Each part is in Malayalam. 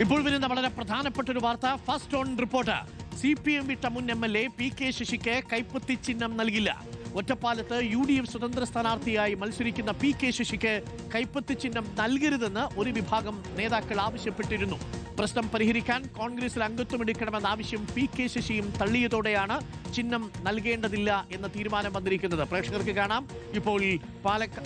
ഇപ്പോൾ വരുന്ന വളരെ പ്രധാനപ്പെട്ട ഒരു വാർത്ത. First on report. CPM വിട്ട മുൻ MLA PK ശശിക്ക് കൈപ്പത്തി ചിഹ്നം നൽകില്ല. ഒറ്റപ്പാലത്ത് UDF സ്വതന്ത്ര സ്ഥാനാർത്ഥിയായി മത്സരിക്കുന്ന PK ശശിക്ക് കൈപ്പത്തി ചിഹ്നം നൽകരുതെന്ന് ഒരു വിഭാഗം നേതാക്കൾ ആവശ്യപ്പെട്ടിരുന്നു. പ്രശ്നം പരിഹരിക്കാൻ കോൺഗ്രസിൽ അംഗത്വമെടുക്കണമെന്ന ആവശ്യം PK ശശിയും തള്ളിയതോടെയാണ് ചിഹ്നം നൽകേണ്ടതില്ല എന്ന തീരുമാനം വന്നിരിക്കുന്നത്. പ്രേക്ഷകർക്ക് കാണാം. ഇപ്പോൾ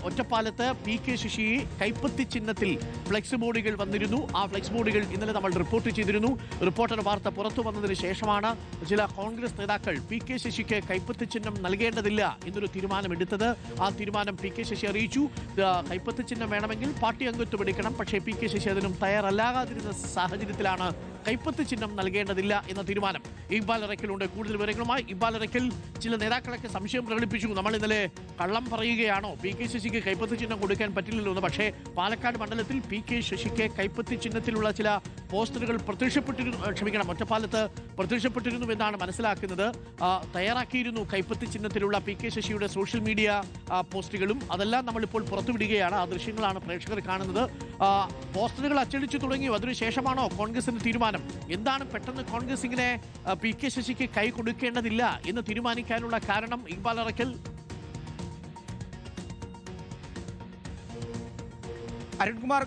ഒറ്റപ്പാലത്ത് PK ശശി കൈപ്പത്തി ചിഹ്നത്തിൽ ഫ്ലെക്സ് ബോർഡുകൾ വന്നിരുന്നു. ആ ഫ്ലെക്സ് ബോർഡുകൾ ഇന്നലെ നമ്മൾ റിപ്പോർട്ട് ചെയ്തിരുന്നു. റിപ്പോർട്ടർ വാർത്ത പുറത്തു വന്നതിന് ശേഷമാണ് ചില കോൺഗ്രസ് നേതാക്കൾ PK ശശിക്ക് കൈപ്പത്തി ചിഹ്നം നൽകേണ്ടതില്ല എന്നൊരു തീരുമാനമെടുത്തത്. ആ തീരുമാനം PK ശശി അറിയിച്ചു. കൈപ്പത്തി ചിഹ്നം വേണമെങ്കിൽ പാർട്ടി അംഗത്വം എടുക്കണം. പക്ഷേ PK ശശി അതിനും തയ്യാറല്ലാതിരുന്ന സാഹചര്യത്തിലാണ് കൈപ്പത്തി ചിഹ്നം നൽകേണ്ടതില്ല എന്ന തീരുമാനം. ഇക്ബാൽ അറക്കലുണ്ട് കൂടുതൽ വിവരങ്ങളുമായി. ഇക്ബാൽ അറക്കൽ, ചില നേതാക്കളൊക്കെ സംശയം പ്രകടിപ്പിച്ചു. നമ്മൾ ഇന്നലെ കള്ളം പറയുകയാണോ, PK ശശിക്ക് കൈപ്പത്തി ചിഹ്നം കൊടുക്കാൻ പറ്റില്ലല്ലോ എന്ന്. പക്ഷേ പാലക്കാട് മണ്ഡലത്തിൽ PK ശശിക്ക് കൈപ്പത്തി ചിഹ്നത്തിലുള്ള ചില പോസ്റ്ററുകൾ ഒറ്റപ്പാലത്ത് പ്രത്യക്ഷപ്പെട്ടിരുന്നു എന്നാണ് മനസ്സിലാക്കുന്നത്. തയ്യാറാക്കിയിരുന്നു കൈപ്പത്തി ചിഹ്നത്തിലുള്ള PK ശശിയുടെ സോഷ്യൽ മീഡിയ പോസ്റ്റുകളും. അതെല്ലാം നമ്മളിപ്പോൾ പുറത്തുവിടുകയാണ്. ആ ദൃശ്യങ്ങളാണ് പ്രേക്ഷകർ കാണുന്നത്. പോസ്റ്ററുകൾ അച്ചടിച്ചു തുടങ്ങി. അതിനുശേഷമാണോ കോൺഗ്രസിന്റെ തീരുമാനം? എന്താണ് പെട്ടെന്ന് കോൺഗ്രസ് ഇങ്ങനെ PK ശശിക്ക് കൈ കൊടുക്കേണ്ടതില്ല എന്ന് തീരുമാനിക്കാനുള്ള കാരണം? ഇക്ബാൽ അറക്കൽ. Arunkumar,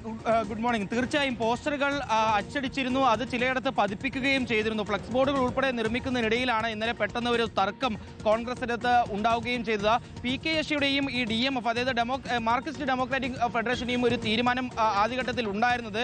good morning. തീർച്ചയായും പോസ്റ്ററുകൾ അച്ചടിച്ചിരുന്നു. അത് ചിലയിടത്ത് പതിപ്പിക്കുകയും ചെയ്തിരുന്നു. ഫ്ലക്സ് ബോർഡുകൾ ഉൾപ്പെടെ നിർമ്മിക്കുന്നതിനിടയിലാണ് ഇന്നലെ പെട്ടെന്ന് ഒരു തർക്കം കോൺഗ്രസിനകത്ത് ഉണ്ടാവുകയും ചെയ്തത്. PK ശശിയുടെയും ഈ DMF, അതായത് മാർക്സിസ്റ്റ് ഡെമോക്രാറ്റിക് ഫെഡറേഷനെയും ഒരു തീരുമാനം ആദ്യഘട്ടത്തിൽ ഉണ്ടായിരുന്നത്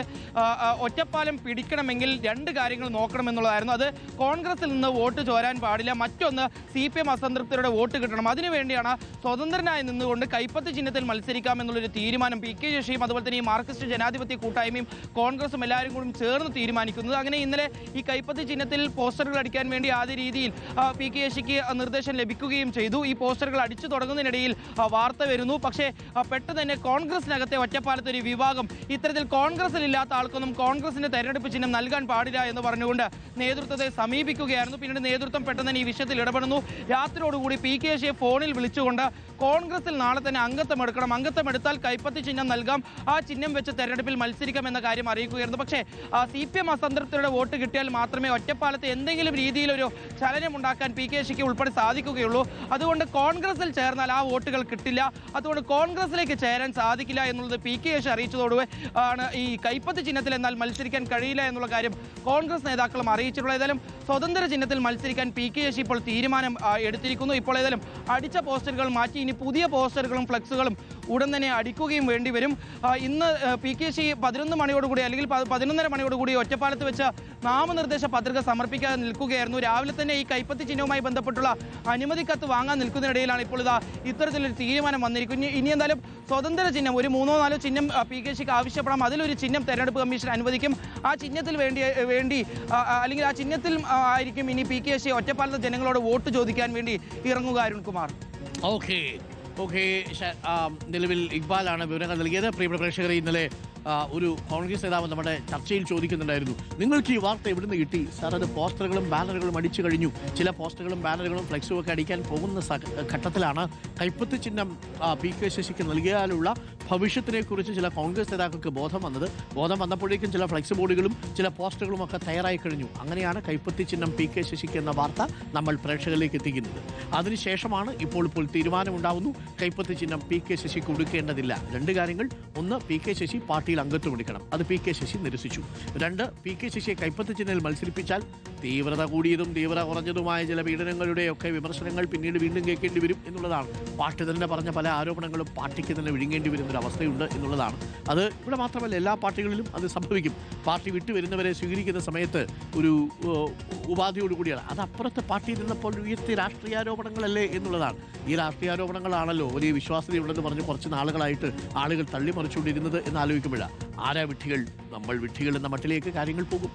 ഒറ്റപ്പാലം പിടിക്കണമെങ്കിൽ രണ്ട് കാര്യങ്ങൾ നോക്കണമെന്നുള്ളതായിരുന്നു. അത് കോൺഗ്രസിൽ നിന്ന് വോട്ട് ചോരാൻ പാടില്ല, മറ്റൊന്ന് CPM അസംതൃപ്തരുടെ വോട്ട് കിട്ടണം. അതിനുവേണ്ടിയാണ് സ്വതന്ത്രനായി നിന്നുകൊണ്ട് കൈപ്പത്തി ചിഹ്നത്തിൽ മത്സരിക്കാമെന്നുള്ളൊരു തീരുമാനം PK ശശിയും അതുപോലെ ഈ മാർക്സിസ്റ്റ് ജനാധിപത്യ കൂട്ടായ്മയും കോൺഗ്രസും എല്ലാവരും കൂടി ചേർന്ന് തീരുമാനിക്കുന്നത്. അങ്ങനെ ഇന്നലെ ഈ കൈപ്പത്തി ചിഹ്നത്തിൽ പോസ്റ്ററുകൾ അടിക്കാൻ വേണ്ടി ആദ്യ രീതിയിൽ PK ശശിക്ക് നിർദ്ദേശം ലഭിക്കുകയും ചെയ്തു. ഈ പോസ്റ്ററുകൾ അടിച്ചു തുടങ്ങുന്നതിനിടയിൽ വാർത്ത വരുന്നു. പക്ഷേ പെട്ടെന്ന് തന്നെ കോൺഗ്രസിനകത്തെ ഒറ്റപ്പാലത്തെ ഒരു വിഭാഗം ഇത്തരത്തിൽ കോൺഗ്രസിലില്ലാത്ത ആൾക്കൊന്നും കോൺഗ്രസിന്റെ തെരഞ്ഞെടുപ്പ് ചിഹ്നം നൽകാൻ പാടില്ല എന്ന് പറഞ്ഞുകൊണ്ട് നേതൃത്വത്തെ സമീപിക്കുകയായിരുന്നു. പിന്നീട് നേതൃത്വം പെട്ടെന്ന് തന്നെ ഈ വിഷയത്തിൽ ഇടപെടുന്നു. രാത്രിയോടുകൂടി PK ശശിയെ ഫോണിൽ വിളിച്ചുകൊണ്ട് കോൺഗ്രസിൽ നാളെ തന്നെ അംഗത്വം എടുക്കണം, അംഗത്വം എടുത്താൽ കൈപ്പത്തി ചിഹ്നം നൽകാം, ആ ചിഹ്നം വെച്ച് തെരഞ്ഞെടുപ്പിൽ മത്സരിക്കാം എന്ന കാര്യം അറിയിക്കുകയായിരുന്നു. പക്ഷേ CPM അസംതൃപ്തരുടെ വോട്ട് കിട്ടിയാൽ മാത്രമേ ഒറ്റപ്പാലത്ത് എന്തെങ്കിലും രീതിയിലൊരു ചലനം ഉണ്ടാക്കാൻ PK ശശിക്ക് ഉൾപ്പെടെ സാധിക്കുകയുള്ളൂ. അതുകൊണ്ട് കോൺഗ്രസിൽ ചേർന്നാൽ ആ വോട്ടുകൾ കിട്ടില്ല, അതുകൊണ്ട് കോൺഗ്രസിലേക്ക് ചേരാൻ സാധിക്കില്ല എന്നുള്ളത് PK ശശി അറിയിച്ചതോടെ ആണ് ഈ കൈപ്പത്തി ചിഹ്നത്തിൽ എന്നാൽ മത്സരിക്കാൻ കഴിയില്ല എന്നുള്ള കാര്യം കോൺഗ്രസ് നേതാക്കളും അറിയിച്ചിട്ടുള്ളത്. ഏതായാലും സ്വതന്ത്ര ചിഹ്നത്തിൽ മത്സരിക്കാൻ PK ശശി ഇപ്പോൾ തീരുമാനം എടുത്തിരിക്കുന്നു. ഇപ്പോൾ ഏതായാലും അടിച്ച പോസ്റ്ററുകൾ മാറ്റി ഇനി പുതിയ പോസ്റ്ററുകളും ഫ്ലക്സുകളും ഉടൻ തന്നെ അടിക്കുകയും വേണ്ടി വരും. ഇന്ന് PK ശശി 11 മണിയോടുകൂടി അല്ലെങ്കിൽ 11:30 മണിയോടുകൂടി ഒറ്റപ്പാലത്ത് വെച്ച് നാമനിർദ്ദേശ പത്രിക സമർപ്പിക്കാൻ നിൽക്കുകയായിരുന്നു. രാവിലെ തന്നെ ഈ കൈപ്പത്തി ചിഹ്നവുമായി ബന്ധപ്പെട്ടുള്ള അനുമതി കത്ത് വാങ്ങാൻ നിൽക്കുന്നതിനിടയിലാണ് ഇപ്പോൾ ഇത്തരത്തിലൊരു തീരുമാനം വന്നിരിക്കുന്നത്. ഇനി എന്തായാലും സ്വതന്ത്ര ചിഹ്നം ഒരു 3-4 ചിഹ്നം PK ശശിക്ക് ആവശ്യപ്പെടാം. അതിലൊരു ചിഹ്നം തെരഞ്ഞെടുപ്പ് കമ്മീഷൻ അനുവദിക്കും. ആ ചിഹ്നത്തിൽ വേണ്ടി അല്ലെങ്കിൽ ആ ചിഹ്നത്തിൽ ആയിരിക്കും ഇനി PK ശശി ഒറ്റപ്പാലത്തെ ജനങ്ങളോട് വോട്ട് ചോദിക്കാൻ വേണ്ടി ഇറങ്ങുക. അരുൺകുമാർ. ഓക്കെ, നിലവിൽ ഇക്ബാലാണ് വിവരങ്ങൾ നൽകിയത്. പ്രിയപ്പെട്ട പ്രേക്ഷകരെ, ഇന്നലെ ഒരു കോൺഗ്രസ് നേതാവ് നമ്മുടെ ചർച്ചയിൽ ചോദിക്കുന്നുണ്ടായിരുന്നു, നിങ്ങൾക്ക് ഈ വാർത്ത എവിടുന്ന് കിട്ടി? സാർ, അത് പോസ്റ്ററുകളും ബാനറുകളും അടിച്ചു കഴിഞ്ഞു. ചില പോസ്റ്ററുകളും ബാനറുകളും ഫ്ലെക്സും ഒക്കെ അടിക്കാൻ പോകുന്ന ഘട്ടത്തിലാണ് കൈപ്പത്തി ചിഹ്നം PK ശശിക്ക് നൽകിയാലുള്ള ഭവിഷ്യത്തിനെ കുറിച്ച് ചില കോൺഗ്രസ് നേതാക്കൾക്ക് ബോധം വന്നപ്പോഴേക്കും ചില ഫ്ലെക്സ് ബോർഡുകളും ചില പോസ്റ്ററുകളും ഒക്കെ തയ്യാറായി കഴിഞ്ഞു. അങ്ങനെയാണ് കൈപ്പത്തി ചിഹ്നം PK ശശിക്ക് എന്ന വാർത്ത നമ്മൾ പ്രേക്ഷകരിലേക്ക് എത്തിക്കുന്നത്. അതിനുശേഷമാണ് ഇപ്പോൾ തീരുമാനമുണ്ടാവുന്നു, കൈപ്പത്തി ചിഹ്നം PK ശശി കൊടുക്കേണ്ടതില്ല. രണ്ട് കാര്യങ്ങൾ: ഒന്ന്, PK ശശി പാർട്ടിയിൽ അംഗത്വം എടുക്കണം. അത് PK ശശി നിരസിച്ചു. രണ്ട്, PK ശശിയെ കൈപ്പത്തി ചിഹ്നത്തിൽ മത്സരിപ്പിച്ചാൽ തീവ്രത കൂടിയതും തീവ്രത കുറഞ്ഞതുമായ ചില പീഡനങ്ങളുടെയൊക്കെ വിമർശനങ്ങൾ പിന്നീട് വീണ്ടും കേൾക്കേണ്ടി വരും എന്നുള്ളതാണ്. പാർട്ടി തന്നെ പറഞ്ഞ പല ആരോപണങ്ങളും പാർട്ടിക്ക് തന്നെ വിഴുങ്ങേണ്ടി വരുന്നൊരു അവസ്ഥയുണ്ട് എന്നുള്ളതാണ്. അത് ഇവിടെ മാത്രമല്ല, എല്ലാ പാർട്ടികളിലും അത് സംഭവിക്കും. പാർട്ടി വിട്ടുവരുന്നവരെ സ്വീകരിക്കുന്ന സമയത്ത് ഒരു ഉപാധിയോടുകൂടിയാണ്. അത് അപ്പുറത്തെ പാർട്ടിയിൽ നിന്നപ്പോൾ ഉയർത്തിയ രാഷ്ട്രീയാരോപണങ്ങളല്ലേ എന്നുള്ളതാണ്. ഈ രാഷ്ട്രീയാരോപണങ്ങളാണല്ലോ വലിയ വിശ്വാസ്യതയുണ്ടെന്ന് പറഞ്ഞ് കുറച്ച് നാളുകളായിട്ട് ആളുകൾ തള്ളിമറിച്ചുകൊണ്ടിരുന്നത് എന്ന് ആലോചിക്കുമ്പോഴാണ് ആരാ വിഡ്ഢികൾ, നമ്മൾ വിഡ്ഢികൾ എന്ന മട്ടിലേക്ക് കാര്യങ്ങൾ പോകും.